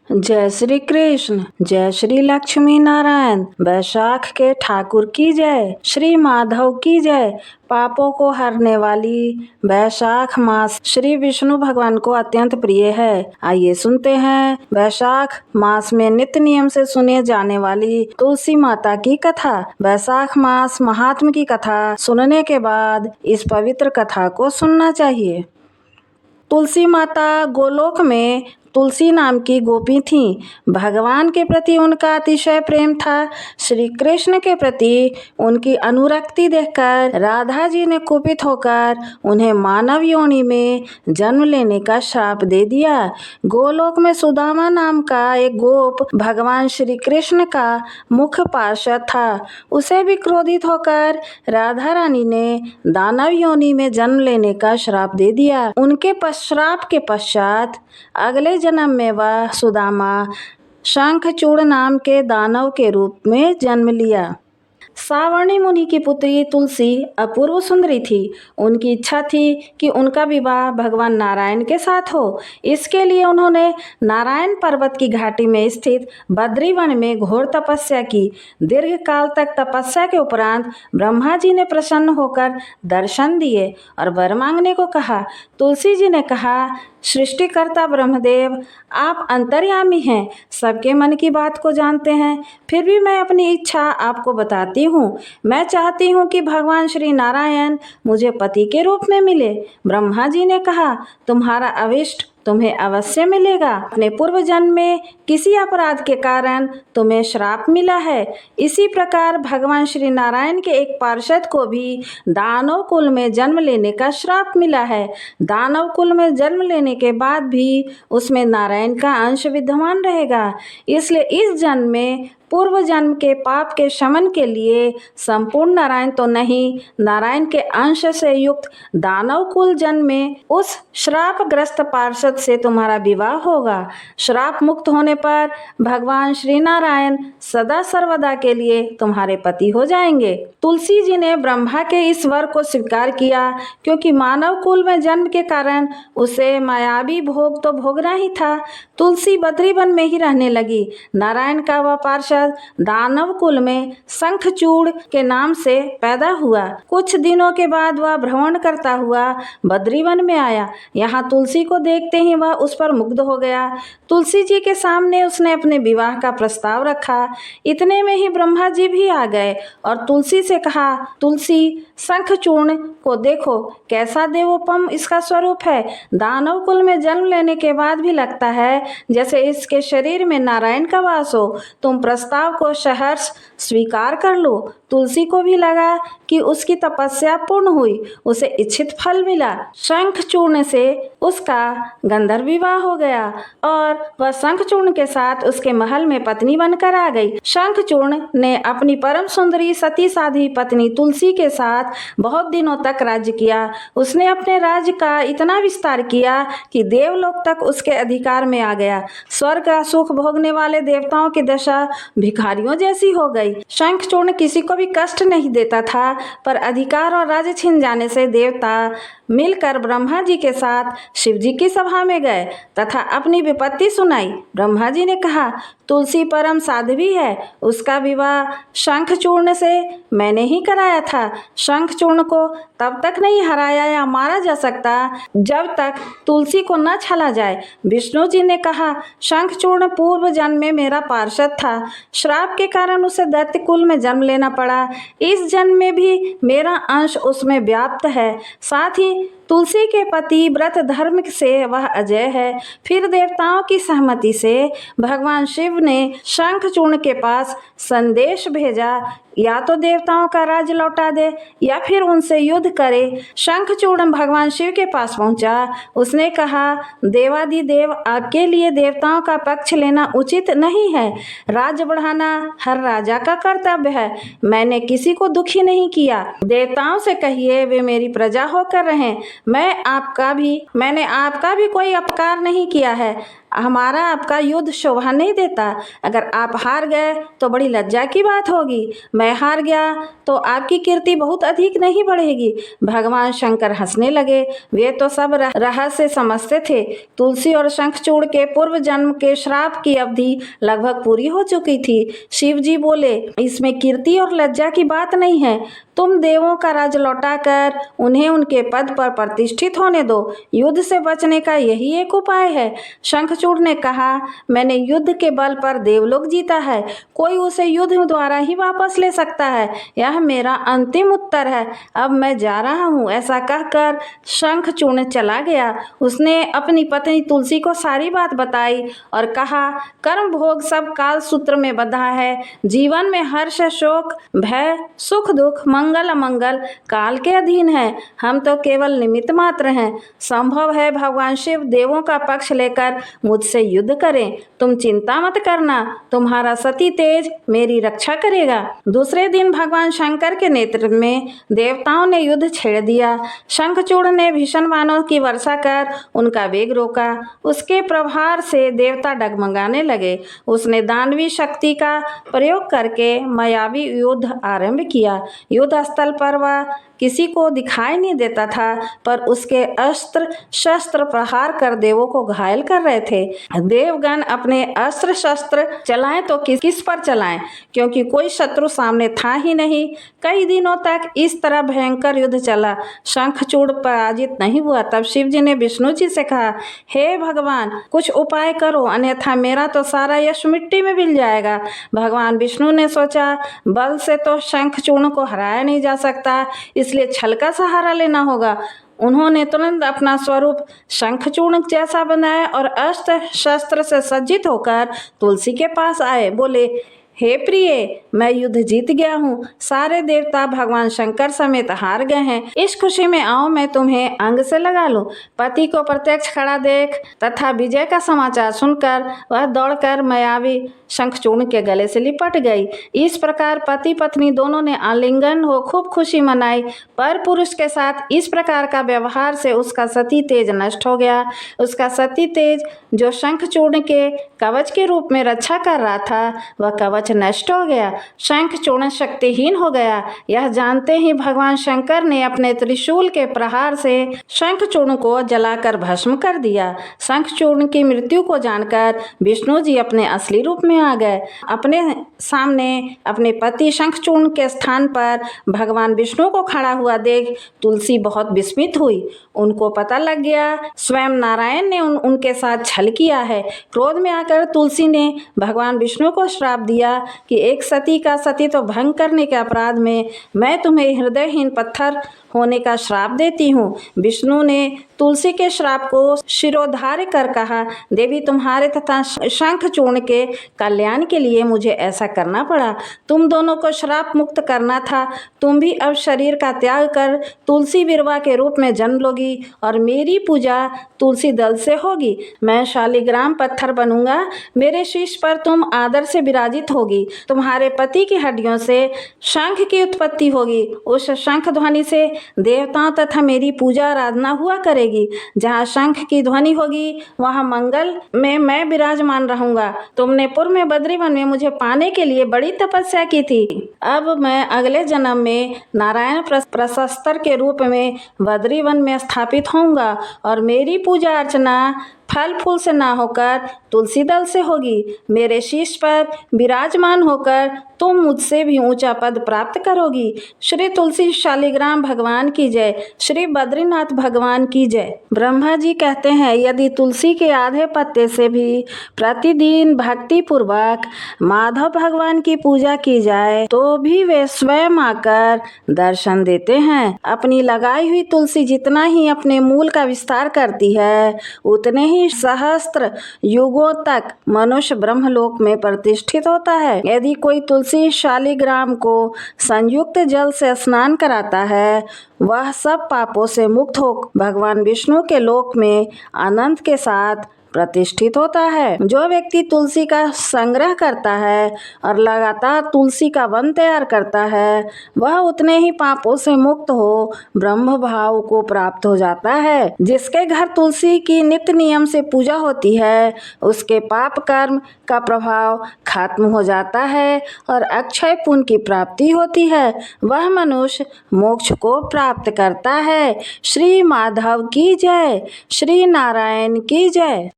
जय श्री कृष्ण, जय श्री लक्ष्मी नारायण। वैशाख के ठाकुर की जय, श्री माधव की जय। पापों को हरने वाली वैशाख मास श्री विष्णु भगवान को अत्यंत प्रिय है। आइए सुनते हैं वैशाख मास में नित्य नियम से सुने जाने वाली तुलसी माता की कथा। वैशाख मास महात्म की कथा सुनने के बाद इस पवित्र कथा को सुनना चाहिए। तुलसी माता गोलोक में तुलसी नाम की गोपी थीं। भगवान के प्रति उनका अतिशय प्रेम था। श्री कृष्ण के प्रति उनकी अनुरक्ति देखकर राधा जी ने कुपित होकर उन्हें मानव योनि में जन्म लेने का श्राप दे दिया। गोलोक में सुदामा नाम का एक गोप भगवान श्री कृष्ण का मुख्य पार्षद था। उसे भी क्रोधित होकर राधा रानी ने दानव योनि में जन्म लेने का श्राप दे दिया। उनके श्राप के पश्चात अगले जन्म में वह सुदामा शंखचूड़ नाम के दानव के रूप में जन्म लिया। सावर्णी मुनि की पुत्री तुलसी अपूर्व सुंदरी थी। उनकी इच्छा थी कि उनका विवाह भगवान नारायण के साथ हो। इसके लिए उन्होंने नारायण पर्वत की घाटी में स्थित बद्री वन में घोर तपस्या की। दीर्घ काल तक तपस्या के उपरांत ब्रह्मा जी ने प्रसन्न होकर दर्शन दिए और वर मांगने को कहा। तुलसी जी ने कहा, सृष्टिकर्ता ब्रह्मदेव, आप अंतर्यामी हैं, सबके मन की बात को जानते हैं। फिर भी मैं अपनी इच्छा आपको बताती हूँ। मैं चाहती हूँ कि भगवान श्री नारायण मुझे पति के रूप में मिले। ब्रह्मा जी ने कहा, तुम्हारा अभिष्ट तुम्हें अवश्य मिलेगा। अपने पूर्व जन्म में किसी अपराध के कारण तुम्हें श्राप मिला है। इसी प्रकार भगवान श्री नारायण के एक पार्षद को भी दानव कुल में जन्म लेने का श्राप मिला है। दानव कुल में जन्म लेने के बाद भी उसमें नारायण का अंश विद्यमान रहेगा। इसलिए इस जन्म में पूर्व जन्म के पाप के शमन के लिए संपूर्ण नारायण तो नहीं, नारायण के अंश से युक्त दानव कुल जन्म में उस श्रापग्रस्त पार्षद से तुम्हारा विवाह होगा। श्राप मुक्त होने पर भगवान श्री नारायण सदा सर्वदा के लिए तुम्हारे पति हो जाएंगे। तुलसी जी ने ब्रह्मा के इस वर को स्वीकार किया, क्योंकि मानव कुल में जन्म के कारण उसे मायावी भोग तो भोगना ही था। तुलसी बद्री वन में ही रहने लगी। नारायण का वह पार्षद दानव कुल में शंखचूड़ के नाम से पैदा हुआ। कुछ दिनों के बाद वह भ्रमण करता हुआ बद्रीवन में आया। यहाँ तुलसी को देखते ही वह उस पर मुग्ध हो गया। तुलसी जी के सामने उसने अपने विवाह का प्रस्ताव रखा। इतने में ही ब्रह्मा जी भी आ गए और तुलसी से कहा, तुलसी, शंखचूर्ण को देखो, कैसा देवोपम इसका स्वरूप है। दानव कुल में जन्म लेने के बाद भी लगता है जैसे इसके शरीर में नारायण का वास हो। तुम प्रस्ताव को सहर्ष स्वीकार कर लो। तुलसी को भी लगा कि उसकी तपस्या पूर्ण हुई, उसे इच्छित फल मिला। शंखचूर्ण से उसका गंधर्व विवाह हो गया और वह शंखचूर्ण के साथ उसके महल में पत्नी बनकर आ गई। शंखचूर्ण ने अपनी परम सुंदरी सती साध्वी पत्नी तुलसी के साथ बहुत दिनों तक राज्य किया। उसने अपने राज्य का इतना विस्तार किया कि देवलोक तक उसके अधिकार में आ गया। स्वर्ग का सुख भोगने वाले देवताओं की दशा भिखारियों जैसी हो गई। शंखचूर्ण किसी को भी कष्ट नहीं देता था, पर अधिकार और राज्य छिन जाने से देवता मिलकर ब्रह्मा जी के साथ शिव जी की सभा में गए तथा अपनी विपत्ति सुनाई। ब्रह्मा जी ने कहा, तुलसी परम साध्वी है, उसका विवाह शंखचूर्ण से मैंने ही कराया था। शंखचूर्ण को तब तक नहीं हराया या मारा जा सकता जब तक तुलसी को न छला जाए। विष्णु जी ने कहा, शंखचूर्ण पूर्व जन्म में मेरा पार्षद था। श्राप के कारण उसे दैत्य कुल में जन्म लेना पड़ा। इस जन्म में भी मेरा अंश उसमें व्याप्त है। साथ ही तुलसी के पति व्रत धर्म से वह अजय है। फिर देवताओं की सहमति से भगवान शिव ने शंखचूर्ण के पास संदेश भेजा, या तो देवताओं का राज्य लौटा दे या फिर उनसे युद्ध करे। शंखचूर्ण भगवान शिव के पास पहुंचा। उसने कहा, देवादिदेव, आपके लिए देवताओं का पक्ष लेना उचित नहीं है। राज्य बढ़ाना हर राजा का कर्तव्य है। मैंने किसी को दुखी नहीं किया। देवताओं से कहिए वे मेरी प्रजा होकर रहें। मैंने आपका भी कोई अपकार नहीं किया है। हमारा आपका युद्ध शोभा नहीं देता। अगर आप हार गए तो बड़ी लज्जा की बात होगी, मैं हार गया तो आपकी कीर्ति बहुत अधिक नहीं बढ़ेगी। भगवान शंकर हंसने लगे। वे तो सब रहस्य समझते थे। तुलसी और शंखचूड़ के पूर्व जन्म के श्राप की अवधि लगभग पूरी हो चुकी थी। शिव जी बोले, इसमें कीर्ति और लज्जा की बात नहीं है। तुम देवों का राज लौटाकर उन्हें उनके पद पर प्रतिष्ठित होने दो। युद्ध से बचने का यही एक उपाय है। शंखचूड़ ने कहा, मैंने युद्ध के बल पर देवलोक जीता है, कोई उसे युद्ध द्वारा ही वापस ले सकता है। यह मेरा अंतिम उत्तर है। अब मैं जा रहा हूँ। ऐसा कहकर शंखचूड़ चला गया। उसने अपनी पत्नी तुलसी को सारी बात बताई और कहा, कर्म भोग सब काल सूत्र में बंधा है। जीवन में हर्ष शोक भय सुख दुख मंगल अमंगल काल के अधीन है। हम तो केवल निमित्त मात्र हैं। संभव है भगवान शिव देवों का पक्ष लेकर मुझसे युद्ध करें। तुम चिंता मत करना, तुम्हारा सती तेज मेरी रक्षा करेगा। दूसरे दिन भगवान शंकर के नेतृत्व में देवताओं ने युद्ध छेड़ दिया। शंखचूड़ ने भीषण बाणों की वर्षा कर उनका वेग रोका। उसके प्रभार से देवता डगमगाने लगे। उसने दानवी शक्ति का प्रयोग करके मायावी युद्ध आरंभ किया। युद्ध स्थल पर वह किसी को दिखाई नहीं देता था, पर उसके अस्त्र शस्त्र प्रहार कर देवों को घायल कर रहे थे। देवगण अपने अस्त्र शस्त्र चलाएं तो किस पर चलाएं, क्योंकि कोई शत्रु सामने था ही नहीं। कई दिनों तक इस तरह भयंकर युद्ध चला। शंखचूड़ पराजित नहीं हुआ। तब शिव जी ने विष्णु जी से कहा, हे भगवान, कुछ उपाय करो, अन्यथा मेरा तो सारा यश मिट्टी में मिल जाएगा। भगवान विष्णु ने सोचा, बल से तो शंखचूड़ को हराया नहीं जा सकता, इसलिए छल का सहारा लेना होगा। उन्होंने तुरंत अपना स्वरूप शंखचूड़ जैसा बनाया और अस्त्र शस्त्र से सज्जित होकर तुलसी के पास आए। बोले, हे प्रिय, मैं युद्ध जीत गया हूँ। सारे देवता भगवान शंकर समेत हार गए हैं। इस खुशी में आओ मैं तुम्हें अंग से लगा लूं। पति को प्रत्यक्ष खड़ा देख तथा विजय का समाचार सुनकर वह दौड़कर मायावी शंखचूड़ के गले से लिपट गई। इस प्रकार पति पत्नी दोनों ने आलिंगन हो खूब खुशी मनाई। पर पुरुष के साथ इस प्रकार का व्यवहार से उसका सती तेज नष्ट हो गया। उसका सती तेज जो शंखचूड़ के कवच के रूप में रक्षा कर रहा था, वह कवच नष्ट हो गया। शंखचूड़ शक्तिहीन हो गया। यह जानते ही भगवान शंकर ने अपने त्रिशूल के प्रहार से शंखचूड़ को जलाकर भस्म कर दिया। शंखचूड़ की मृत्यु को जानकर विष्णु जी अपने असली रूप में आ गए। अपने सामने अपने पति शंखचूड़ के स्थान पर भगवान विष्णु को खड़ा हुआ देख तुलसी बहुत विस्मित हुई। उनको पता लग गया स्वयं नारायण ने उनके साथ छल किया है। क्रोध में आकर तुलसी ने भगवान विष्णु को श्राप दिया कि एक सती का सतीत्व भंग करने के अपराध में मैं तुम्हें हृदयहीन पत्थर होने का श्राप देती हूँ। विष्णु ने तुलसी के श्राप को शिरोधार्य कर कहा, देवी, तुम्हारे तथा शंखचूड़ के कल्याण के लिए मुझे ऐसा करना पड़ा। तुम दोनों को श्राप मुक्त करना था। तुम भी अब शरीर का त्याग कर तुलसी विरवा के रूप में जन्म लोगी और मेरी पूजा तुलसी दल से होगी। मैं शालिग्राम पत्थर बनूंगा। मेरे शीश पर तुम आदर से विराजित होगी। तुम्हारे पति की हड्डियों से शंख की उत्पत्ति होगी। उस शंख ध्वनि से देवताओं तथा मेरी पूजा आराधना हुआ करेगी। जहाँ शंख की ध्वनि होगी वहाँ मंगल में मैं विराजमान रहूंगा। तुमने पूर्व में बद्रीवन में मुझे पाने के लिए बड़ी तपस्या की थी। अब मैं अगले जन्म में नारायण प्रशस्तर के रूप में बद्रीवन में स्थापित होऊंगा और मेरी पूजा अर्चना फल फूल से ना होकर तुलसी दल से होगी। मेरे शीश पर विराजमान होकर तुम मुझसे भी ऊंचा पद प्राप्त करोगी। श्री तुलसी शालिग्राम भगवान की जय। श्री बद्रीनाथ भगवान की जय। ब्रह्मा जी कहते हैं, यदि तुलसी के आधे पत्ते से भी प्रतिदिन भक्ति पूर्वक माधव भगवान की पूजा की जाए तो भी वे स्वयं आकर दर्शन देते हैं। अपनी लगाई हुई तुलसी जितना ही अपने मूल का विस्तार करती है, उतने ही सहस्त्र युगों तक मनुष्य ब्रह्मलोक में प्रतिष्ठित होता है। यदि कोई तुलसी शालिग्राम को संयुक्त जल से स्नान कराता है, वह सब पापों से मुक्त हो भगवान विष्णु के लोक में आनंद के साथ प्रतिष्ठित होता है। जो व्यक्ति तुलसी का संग्रह करता है और लगातार तुलसी का वन तैयार करता है, वह उतने ही पापों से मुक्त हो ब्रह्म भाव को प्राप्त हो जाता है। जिसके घर तुलसी की नित्य नियम से पूजा होती है, उसके पाप कर्म का प्रभाव खत्म हो जाता है और अक्षय पुण्य की प्राप्ति होती है। वह मनुष्य मोक्ष को प्राप्त करता है। श्री माधव की जय। श्री नारायण की जय।